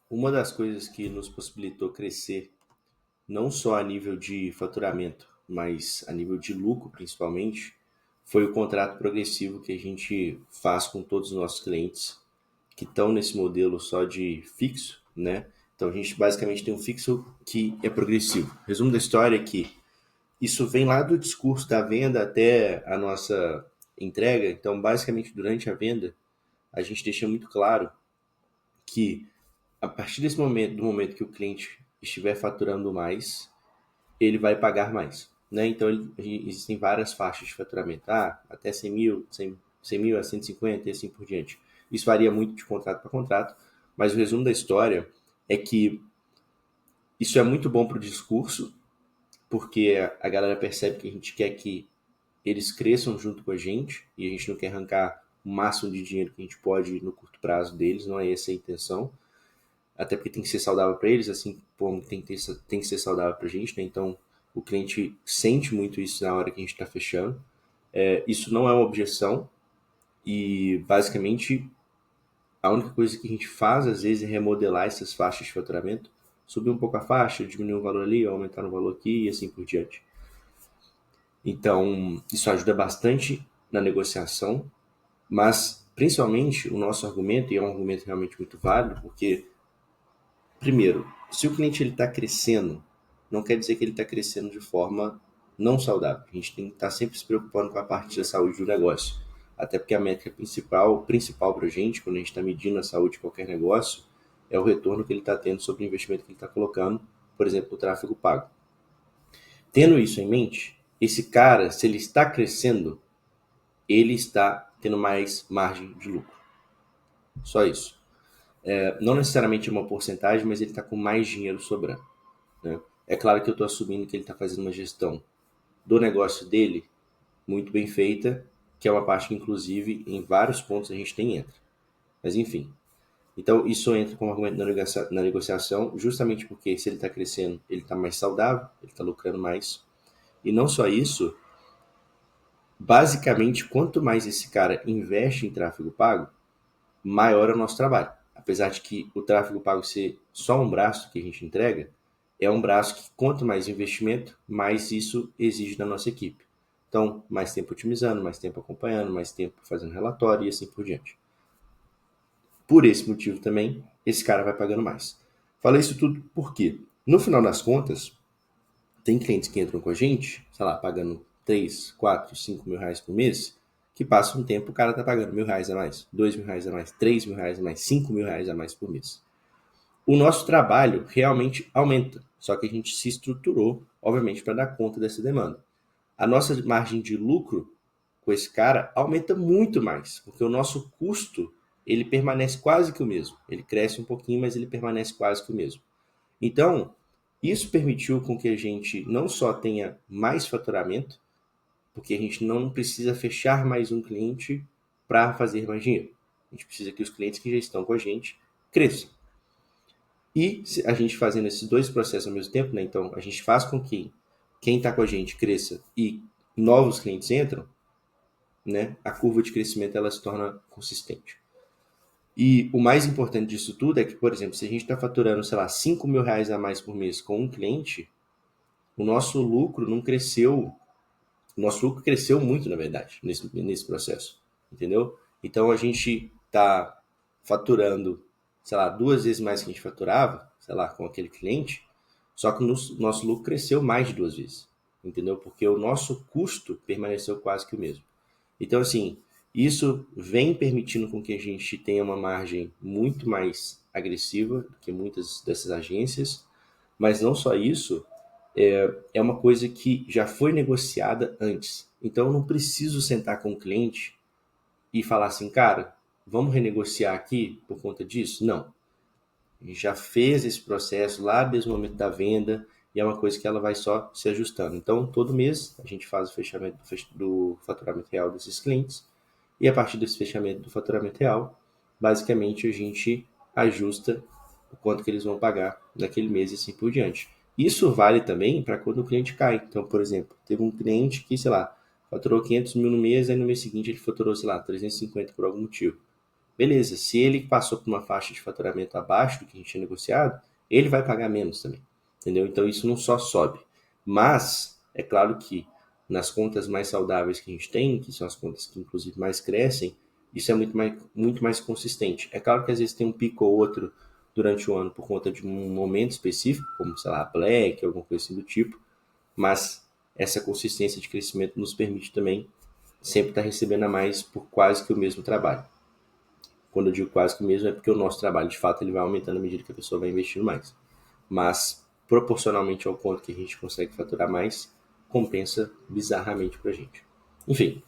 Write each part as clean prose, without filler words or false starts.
Uma das coisas que nos possibilitou crescer, não só a nível de faturamento, mas a nível de lucro principalmente, foi o contrato progressivo que a gente faz com todos os nossos clientes que estão nesse modelo só de fixo, né? Então a gente basicamente tem um fixo que é progressivo. Resumo da história é que isso vem lá do discurso da venda até a nossa entrega. Então, basicamente, durante a venda, a gente deixa muito claro que a partir desse momento, do momento que o cliente estiver faturando mais, ele vai pagar mais, né? Então, existem várias faixas de faturamento. Até 100 mil, 100 mil a 150 e assim por diante. Isso varia muito de contrato para contrato, mas o resumo da história é que isso é muito bom para o discurso, porque a galera percebe que a gente quer que eles cresçam junto com a gente e a gente não quer arrancar o máximo de dinheiro que a gente pode no curto prazo deles, não é essa a intenção. Até porque tem que ser saudável para eles, assim como tem que ser saudável para a gente, né? Então o cliente sente muito isso na hora que a gente está fechando. Isso não é uma objeção e basicamente a única coisa que a gente faz às vezes é remodelar essas faixas de faturamento, subir um pouco a faixa, diminuir o valor ali, aumentar o valor aqui e assim por diante. Então isso ajuda bastante na negociação, mas principalmente o nosso argumento, e é um argumento realmente muito válido, porque primeiro, se o cliente está crescendo, não quer dizer que ele está crescendo de forma não saudável. A gente tem que estar sempre se preocupando com a parte da saúde do negócio. Até porque a métrica principal para a gente, quando a gente está medindo a saúde de qualquer negócio, é o retorno que ele está tendo sobre o investimento que ele está colocando, por exemplo, o tráfego pago. Tendo isso em mente, esse cara, se ele está crescendo, ele está tendo mais margem de lucro. Só isso. Não necessariamente é uma porcentagem, mas ele está com mais dinheiro sobrando, né? É claro que eu estou assumindo que ele está fazendo uma gestão do negócio dele muito bem feita, que é uma parte que, inclusive, em vários pontos a gente tem entra. Mas, enfim. Então, isso entra como argumento na negociação, justamente porque se ele está crescendo, ele está mais saudável, ele está lucrando mais. E não só isso, basicamente, quanto mais esse cara investe em tráfego pago, maior é o nosso trabalho. Apesar de que o tráfego pago ser só um braço que a gente entrega, é um braço que quanto mais investimento, mais isso exige da nossa equipe. Então, mais tempo otimizando, mais tempo acompanhando, mais tempo fazendo relatório e assim por diante. Por esse motivo também, esse cara vai pagando mais. Falei isso tudo porque, no final das contas, tem clientes que entram com a gente, sei lá, pagando 3, 4, 5 mil reais por mês, que passa um tempo o cara tá pagando R$ 1.000 a mais, R$ 2.000 a mais, R$ 3.000 a mais, R$ 5.000 a mais por mês. O nosso trabalho realmente aumenta, só que a gente se estruturou, obviamente, para dar conta dessa demanda. A nossa margem de lucro com esse cara aumenta muito mais, porque o nosso custo ele permanece quase que o mesmo. Ele cresce um pouquinho, mas ele permanece quase que o mesmo. Então, isso permitiu com que a gente não só tenha mais faturamento, porque a gente não precisa fechar mais um cliente para fazer mais dinheiro. A gente precisa que os clientes que já estão com a gente cresçam. E a gente fazendo esses dois processos ao mesmo tempo, né? Então a gente faz com que quem está com a gente cresça e novos clientes entram, né? A curva de crescimento ela se torna consistente. E o mais importante disso tudo é que, por exemplo, se a gente está faturando, sei lá, R$ 5.000 a mais por mês com um cliente, o nosso lucro não cresceu. O nosso lucro cresceu muito, na verdade, nesse processo. Entendeu? Então a gente está faturando, sei lá, 2 vezes mais que a gente faturava, sei lá, com aquele cliente, só que o nosso lucro cresceu mais de 2 vezes. Entendeu? Porque o nosso custo permaneceu quase que o mesmo. Então, assim, isso vem permitindo com que a gente tenha uma margem muito mais agressiva do que muitas dessas agências, mas não só isso, é uma coisa que já foi negociada antes. Então, eu não preciso sentar com o cliente e falar assim, cara, vamos renegociar aqui por conta disso? Não. A gente já fez esse processo lá desde o momento da venda e é uma coisa que ela vai só se ajustando. Então, todo mês a gente faz o fechamento do faturamento real desses clientes e a partir desse fechamento do faturamento real, basicamente a gente ajusta o quanto que eles vão pagar naquele mês e assim por diante. Isso vale também para quando o cliente cai. Então, por exemplo, teve um cliente que, sei lá, faturou 500 mil no mês, aí no mês seguinte ele faturou, sei lá, 350 por algum motivo. beleza. Se ele passou por uma faixa de faturamento abaixo do que a gente tinha negociado, ele vai pagar menos também, entendeu? Então isso não só sobe. Mas, é claro que nas contas mais saudáveis que a gente tem, que são as contas que inclusive mais crescem, isso é muito mais consistente. É claro que às vezes tem um pico ou outro durante o ano por conta de um momento específico, como, sei lá, Black, alguma coisa assim do tipo, mas essa consistência de crescimento nos permite também sempre estar recebendo a mais por quase que o mesmo trabalho. Quando eu digo quase que o mesmo, é porque o nosso trabalho, de fato, ele vai aumentando à medida que a pessoa vai investindo mais. Mas, proporcionalmente ao quanto que a gente consegue faturar mais, compensa bizarramente pra gente. Enfim,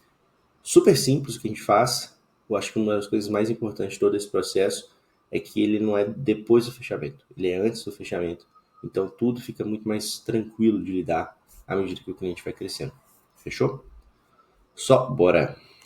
super simples o que a gente faz. Eu acho que uma das coisas mais importantes de todo esse processo é que ele não é depois do fechamento, ele é antes do fechamento. Então tudo fica muito mais tranquilo de lidar à medida que o cliente vai crescendo. Fechou? Só bora!